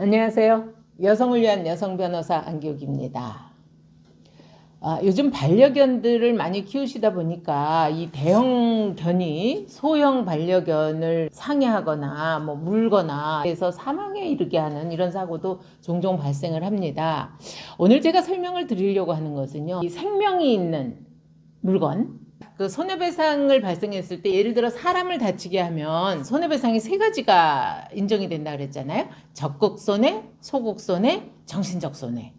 안녕하세요. 여성을 위한 여성 변호사 안기욱입니다. 요즘 반려견들을 많이 키우시다 보니까 이 대형견이 소형 반려견을 상해하거나 물거나 해서 사망에 이르게 하는 이런 사고도 종종 발생을 합니다. 오늘 제가 설명을 드리려고 하는 것은요, 이 생명이 있는 물건, 그 손해배상을 발생했을 때 예를 들어 사람을 다치게 하면 손해배상이 세 가지가 인정이 된다 그랬잖아요. 적극 손해, 소극 손해, 정신적 손해.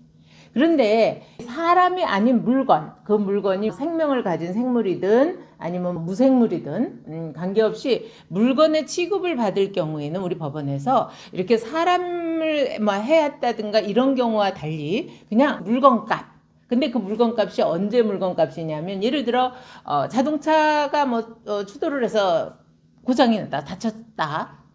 그런데 사람이 아닌 물건, 그 물건이 생명을 가진 생물이든 아니면 무생물이든 관계없이 물건의 취급을 받을 경우에는 우리 법원에서 이렇게 사람을 해했다든가 이런 경우와 달리 그냥 물건값, 근데 그 물건값이 언제 물건값이냐면 예를 들어 자동차가 추돌을 해서 고장이 났다,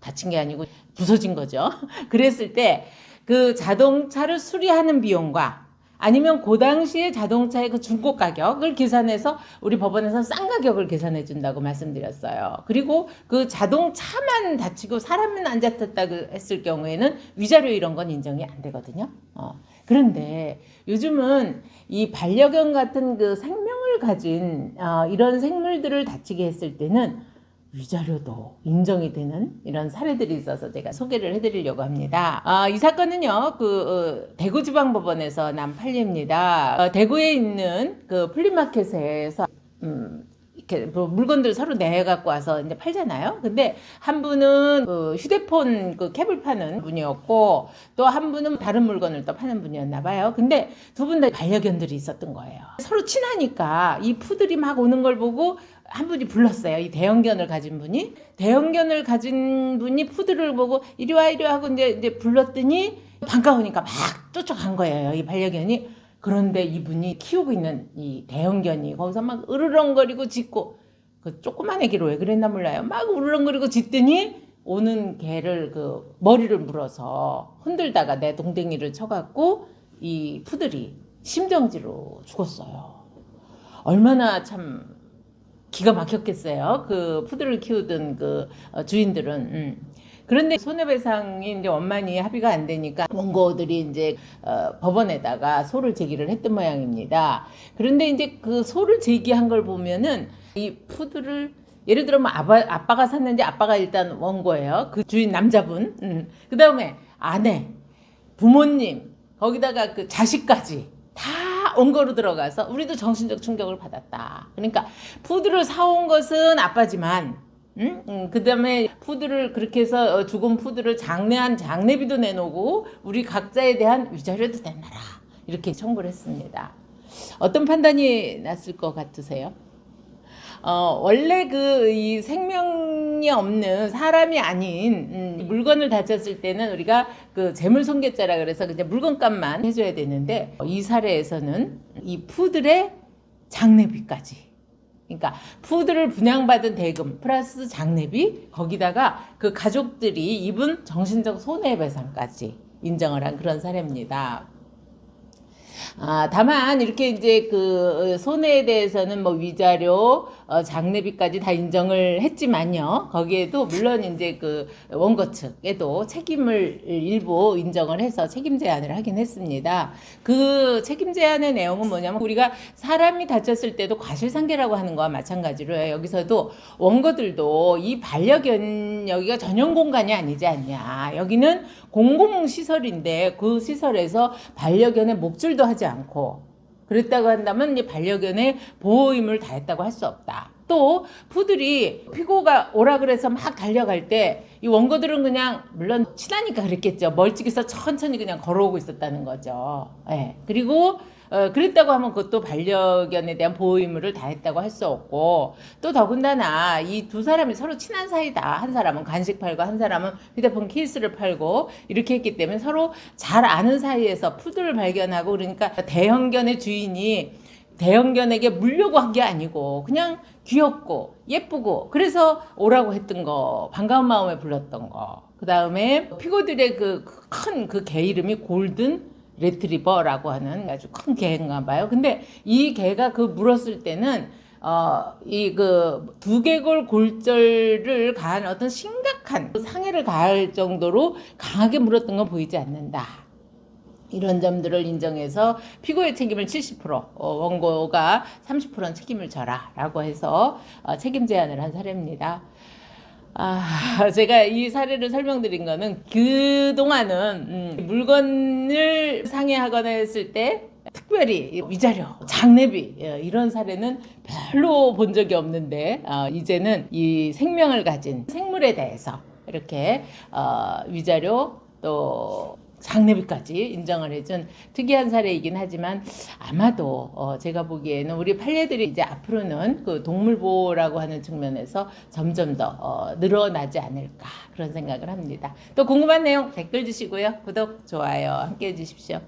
다친 게 아니고 부서진 거죠. 그랬을 때 그 자동차를 수리하는 비용과 아니면 그 당시에 자동차의 그 중고 가격을 계산해서 우리 법원에서 싼 가격을 계산해 준다고 말씀드렸어요. 그리고 그 자동차만 다치고 사람은 안 다쳤다고 했을 경우에는 위자료 이런 건 인정이 안 되거든요. 그런데 요즘은 이 반려견 같은 그 생명을 가진 이런 생물들을 다치게 했을 때는 위자료도 인정이 되는 이런 사례들이 있어서 제가 소개를 해드리려고 합니다. 이 사건은요, 대구지방법원에서 난 판례입니다. 대구에 있는 그 플리마켓에서 이렇게 물건들 서로 내갖고 와서 이제 팔잖아요. 근데 한 분은 그 휴대폰 그 캡을 파는 분이었고 또 한 분은 다른 물건을 또 파는 분이었나 봐요. 근데 두 분 다 반려견들이 있었던 거예요. 서로 친하니까 이 푸들이 막 오는 걸 보고 한 분이 불렀어요. 이 대형견을 가진 분이 푸들을 보고 이리 와 하고 이제 불렀더니 반가우니까 막 쫓아간 거예요. 이 반려견이. 그런데 이분이 키우고 있는 이 대형견이 거기서 막 으르렁거리고 짖고, 그 조그만 애기로 왜 그랬나 몰라요. 막 으르렁거리고 짖더니 오는 개를 그 머리를 물어서 흔들다가 내 동댕이를 쳐갖고 이 푸들이 심정지로 죽었어요. 얼마나 참 기가 막혔겠어요. 그 푸들을 키우던 그 주인들은. 그런데 손해배상이 이제 원만히 합의가 안 되니까 원고들이 이제 법원에다가 소를 제기를 했던 모양입니다. 그런데 이제 그 소를 제기한 걸 보면은 이 푸들을 예를 들어 아빠가 샀는데 아빠가 일단 원고예요. 그 주인 남자분. 그 다음에 아내, 부모님, 거기다가 그 자식까지 다 원고로 들어가서 우리도 정신적 충격을 받았다. 그러니까 푸드를 사온 것은 아빠지만 그 다음에 푸드를 그렇게 해서 죽은 푸드를 장례한 장례비도 내놓고 우리 각자에 대한 위자료도 내놔라, 이렇게 청구를 했습니다. 어떤 판단이 났을 것 같으세요? 원래 이 생명이 없는 사람이 아닌 물건을 다쳤을 때는 우리가 그 재물손괴죄라 그래서 그냥 물건값만 해줘야 되는데 이 사례에서는 이 푸들의 장례비까지, 그러니까 푸들을 분양받은 대금 플러스 장례비, 거기다가 그 가족들이 입은 정신적 손해배상까지 인정을 한 그런 사례입니다. 다만 이렇게 이제 그 손해에 대해서는 위자료, 장례비까지 다 인정을 했지만요. 거기에도 물론 이제 그 원고 측에도 책임을 일부 인정을 해서 책임 제한을 하긴 했습니다. 그 책임 제한의 내용은 뭐냐면 우리가 사람이 다쳤을 때도 과실상계라고 하는 거와 마찬가지로 여기서도 원고들도 이 반려견 여기가 전용 공간이 아니지 않냐. 여기는 공공시설인데 그 시설에서 반려견의 목줄도 하지 않고 그랬다고 한다면 이 반려견의 보호 의무를 다했다고 할 수 없다. 또 푸들이 피고가 오라 그래서 막 달려갈 때 이 원고들은 그냥 물론 친하니까 그랬겠죠. 멀찍이서 천천히 그냥 걸어오고 있었다는 거죠. 네. 그리고 그랬다고 하면 그것도 반려견에 대한 보호 의무를 다했다고 할 수 없고, 또 더군다나 이 두 사람이 서로 친한 사이다. 한 사람은 간식 팔고 한 사람은 휴대폰 케이스를 팔고 이렇게 했기 때문에 서로 잘 아는 사이에서 푸들을 발견하고, 그러니까 대형견의 주인이 대형견에게 물려고 한 게 아니고 그냥 귀엽고 예쁘고 그래서 오라고 했던 거, 반가운 마음에 불렀던 거. 그 다음에 피고들의 큰 개 이름이 골든 레트리버라고 하는 아주 큰 개인가 봐요. 근데 이 개가 물었을 때는 이 그 두개골 골절을 가한 어떤 심각한 상해를 가할 정도로 강하게 물었던 건 보이지 않는다. 이런 점들을 인정해서 피고의 책임을 70%, 원고가 30%는 책임을 져라 라고 해서 책임 제한을 한 사례입니다. 제가 이 사례를 설명드린 거는 그동안은 물건을 상해하거나 했을 때 특별히 위자료, 장례비 이런 사례는 별로 본 적이 없는데 이제는 이 생명을 가진 생물에 대해서 이렇게 위자료 또 장례비까지 인정을 해준 특이한 사례이긴 하지만 아마도 제가 보기에는 우리 판례들이 이제 앞으로는 그 동물보호라고 하는 측면에서 점점 더 늘어나지 않을까 그런 생각을 합니다. 또 궁금한 내용 댓글 주시고요. 구독, 좋아요 함께 해주십시오.